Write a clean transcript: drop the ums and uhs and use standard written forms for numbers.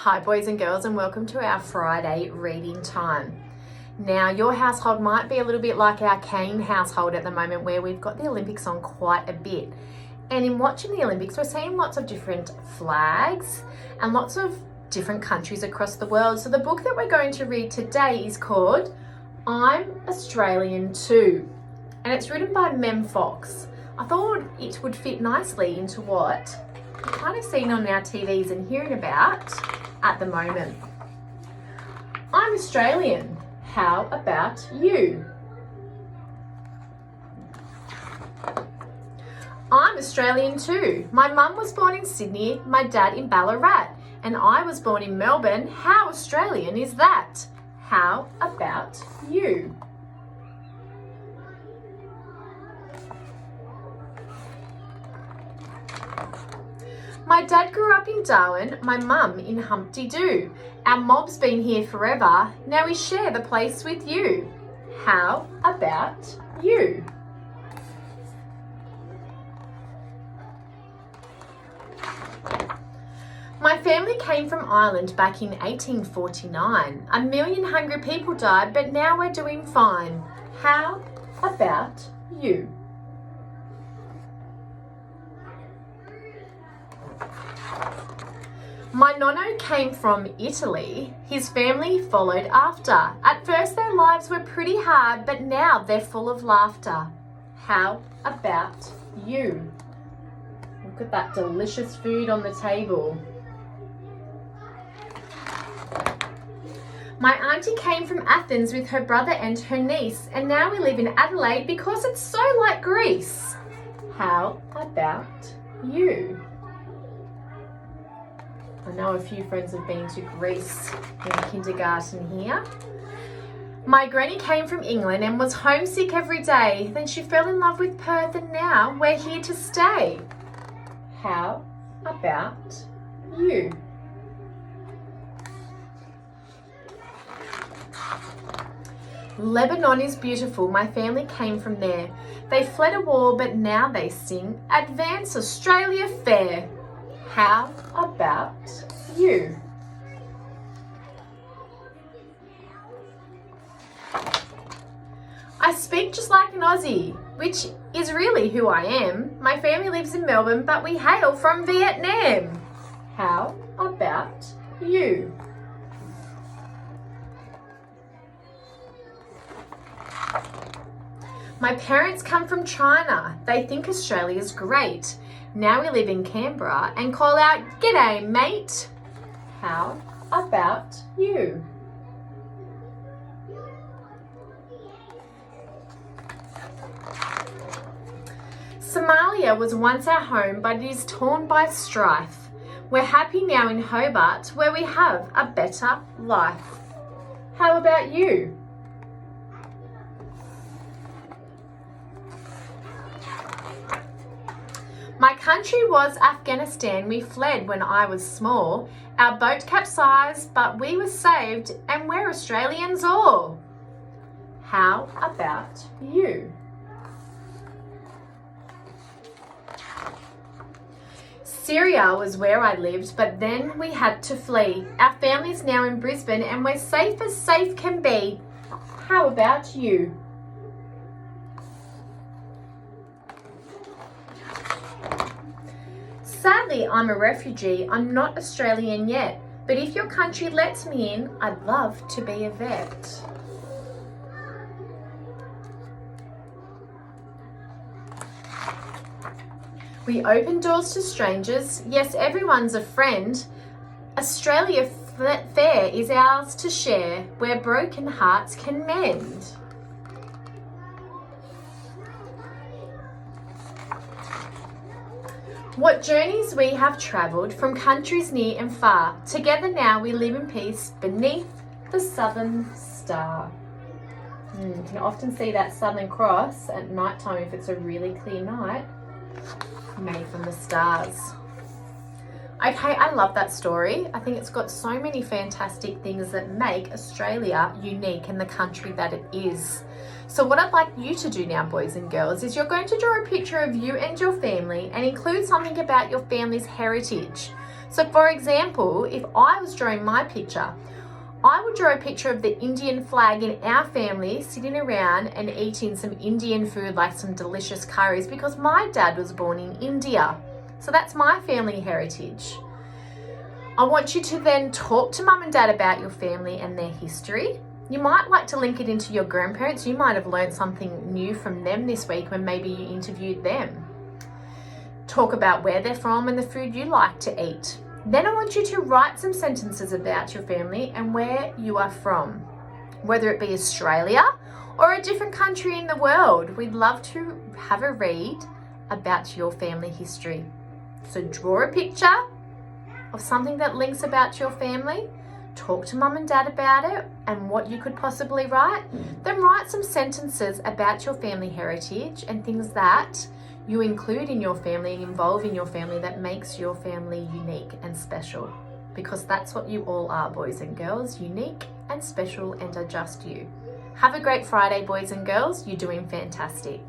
Hi boys and girls, and welcome to our Friday reading time. Now your household might be a little bit like our Kane household at the moment, where we've got the Olympics on quite a bit. And in watching the Olympics, we're seeing lots of different flags and lots of different countries across the world. So the book that we're going to read today is called I'm Australian Too, and it's written by Mem Fox. I thought it would fit nicely into what you're kind of seeing on our TVs and hearing about at the moment. I'm Australian. How about you? I'm Australian too. My mum was born in Sydney, my dad in Ballarat, and I was born in Melbourne. How Australian is that? How about you? My dad grew up in Darwin, my mum in Humpty Doo. Our mob's been here forever, now we share the place with you. How about you? My family came from Ireland back in 1849. 1 million hungry people died, but now we're doing fine. How about you? My nonno came from Italy. His family followed after. At first their lives were pretty hard, but now they're full of laughter. How about you? Look at that delicious food on the table. My auntie came from Athens with her brother and her niece, and now we live in Adelaide because it's so like Greece. How about you? I know a few friends have been to Greece in kindergarten here. My granny came from England and was homesick every day. Then she fell in love with Perth, and now we're here to stay. How about you? Lebanon is beautiful. My family came from there. They fled a war, but now they sing Advance Australia Fair. How about you? I speak just like an Aussie, which is really who I am. My family lives in Melbourne, but we hail from Vietnam. How about you? My parents come from China. They think Australia's great. Now we live in Canberra and call out, "G'day, mate." How about you? Somalia was once our home, but it is torn by strife. We're happy now in Hobart, where we have a better life. How about you? My country was Afghanistan. We fled when I was small. Our boat capsized, but we were saved, and we're Australians all. How about you? Syria was where I lived, but then we had to flee. Our family's now in Brisbane, and we're safe as safe can be. How about you? Sadly, I'm a refugee. I'm not Australian yet, but if your country lets me in, I'd love to be a vet. We open doors to strangers. Yes, everyone's a friend. Australia fair is ours to share, where broken hearts can mend. What journeys we have travelled from countries near and far. Together now we live in peace beneath the Southern Star. You can often see that Southern Cross at night time if it's a really clear night, made from the stars. Okay, I love that story. I think it's got so many fantastic things that make Australia unique and the country that it is. So what I'd like you to do now, boys and girls, is you're going to draw a picture of you and your family and include something about your family's heritage. So for example, if I was drawing my picture, I would draw a picture of the Indian flag in our family sitting around and eating some Indian food, like some delicious curries, because my dad was born in India. So that's my family heritage. I want you to then talk to mum and dad about your family and their history. You might like to link it into your grandparents. You might have learned something new from them this week when maybe you interviewed them. Talk about where they're from and the food you like to eat. Then I want you to write some sentences about your family and where you are from, whether it be Australia or a different country in the world. We'd love to have a read about your family history. So draw a picture of something that links about your family, talk to mum and dad about it and what you could possibly write, then write some sentences about your family heritage and things that you include in your family and involve in your family that makes your family unique and special, because that's what you all are, boys and girls, unique and special and are just you. Have a great Friday, boys and girls. You're doing fantastic.